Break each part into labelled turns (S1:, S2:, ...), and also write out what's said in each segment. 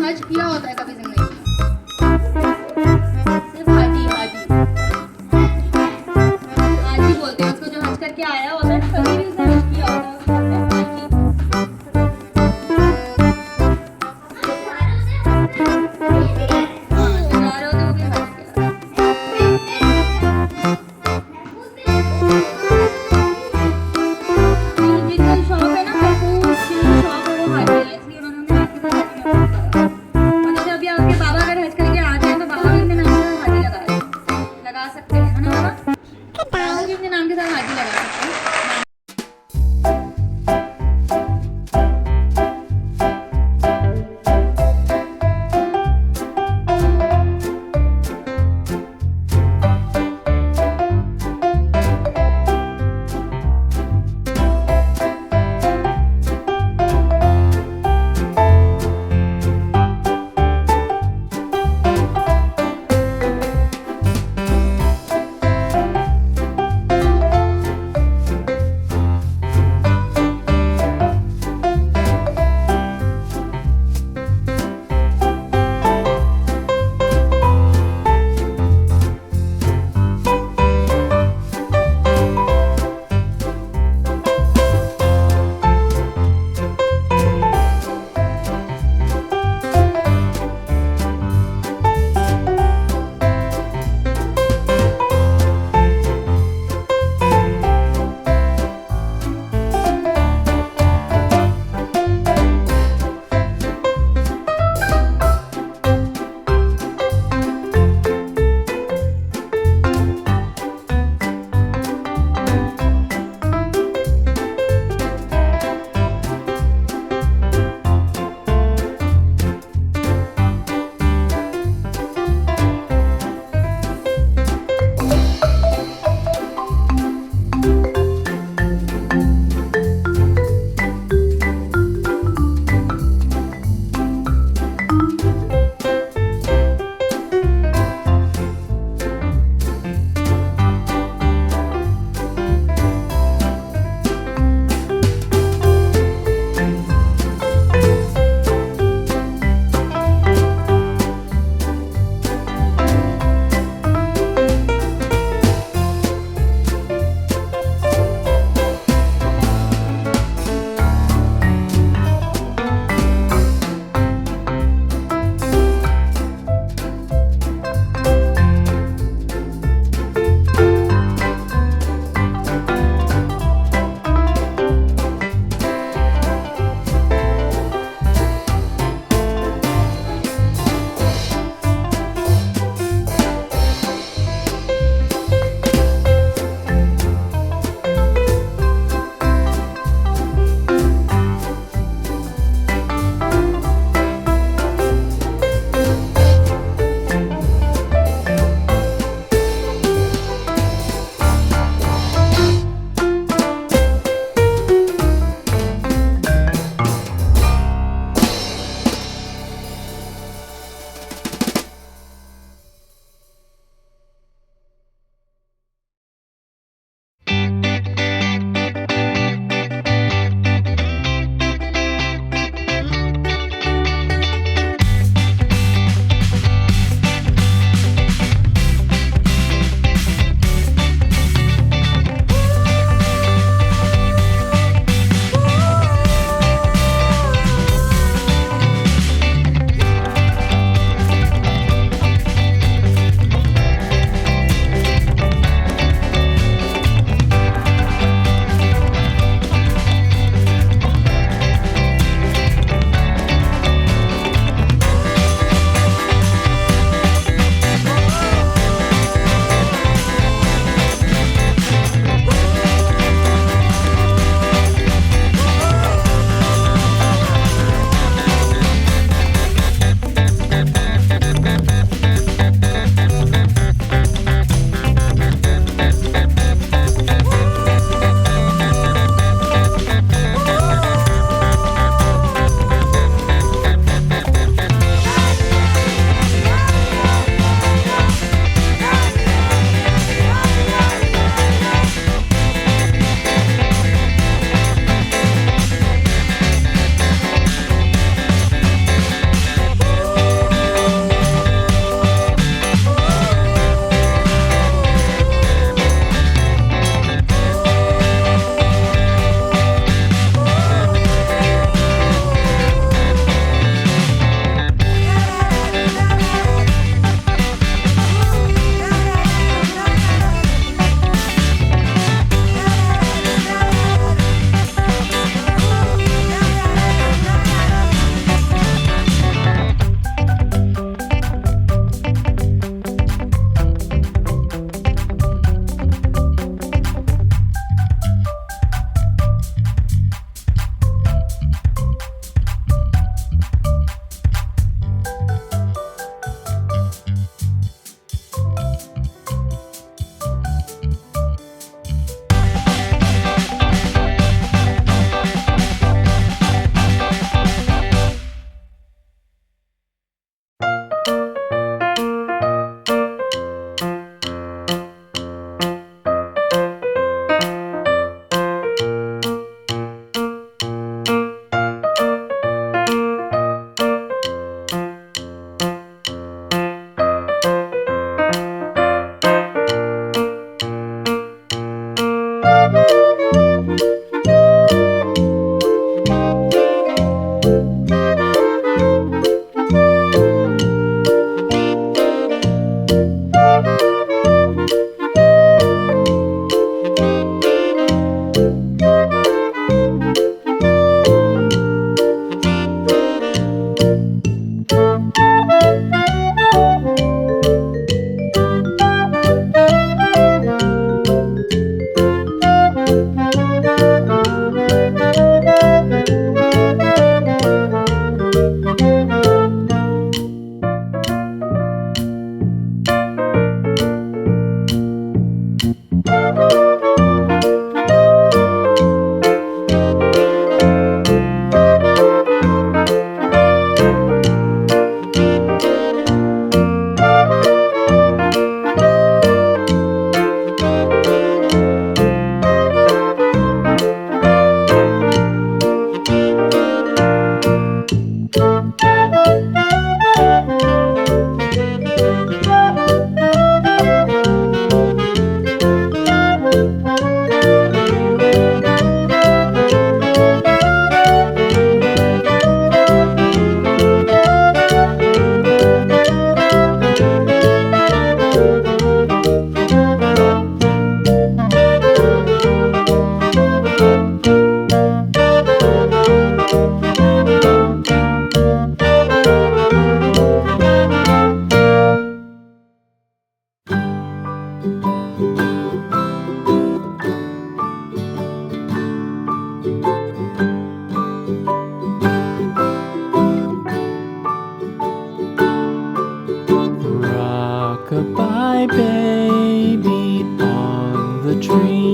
S1: हज किया होता है कभी जिंदगी में? सिर्फ हाजी हाजी हाजी बोलते हैं उसको, जो हज करके आया होता है ना, कभी भी उसने हज किया होता है उसको बोलते हैं हाजी। हाँ, जो जा रहे होते हैं वो भी हज किया। जिनका शौक है ना, परफ्यूम की शौक है, वो हाजी है, इसलिए उन्होंने हमें आपके साथ में करा। और जैसे अभी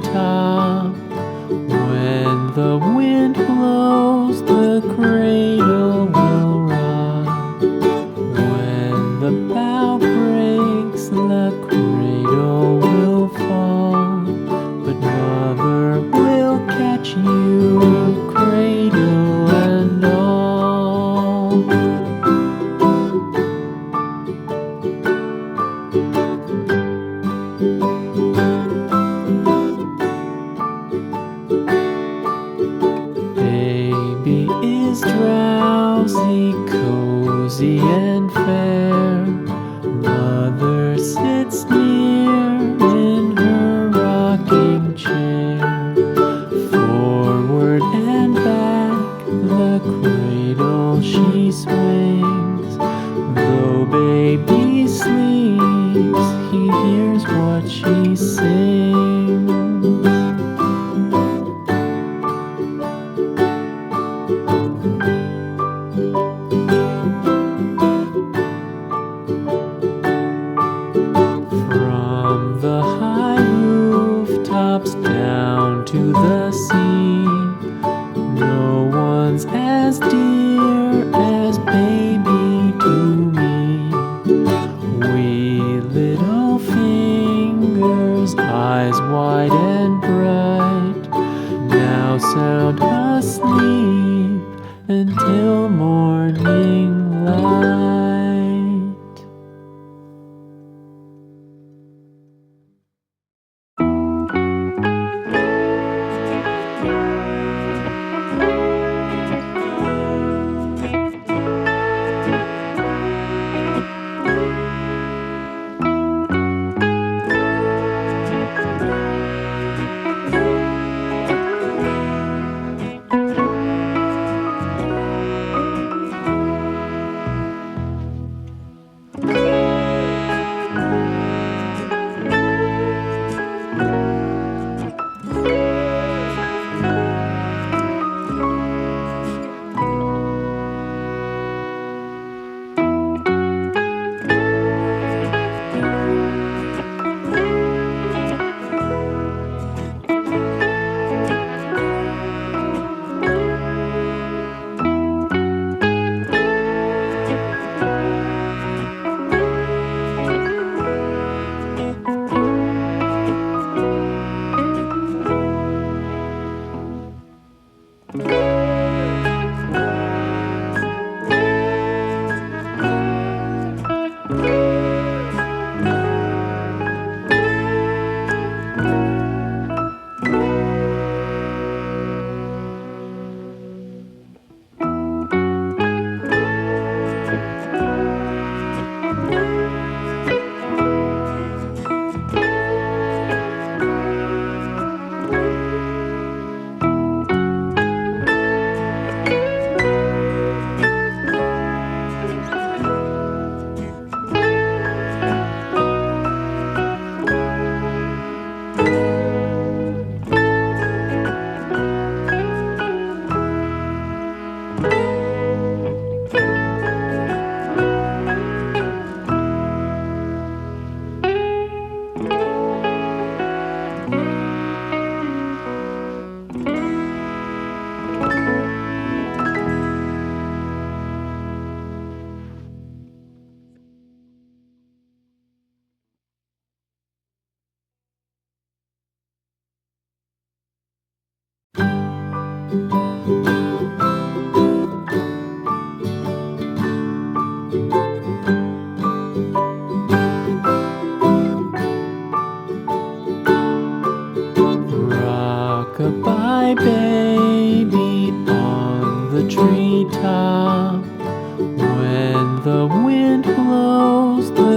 S2: treetop. When the wind blows, the cradle will rock. When the bough breaks, the cradle will fall. But Mother will catch you, cradle and all. Baby is drowsy, cozy and fair. Mother sits near in her rocking chair. Forward and back, the cradle she swings. Though baby sleeps, he hears what she sings. From the high rooftops down to the sea, no one's as dear as baby to me. Wee little fingers, eyes wide and bright, now sound asleep until morning light. Rock-a-bye baby on the treetop. When the wind blows, the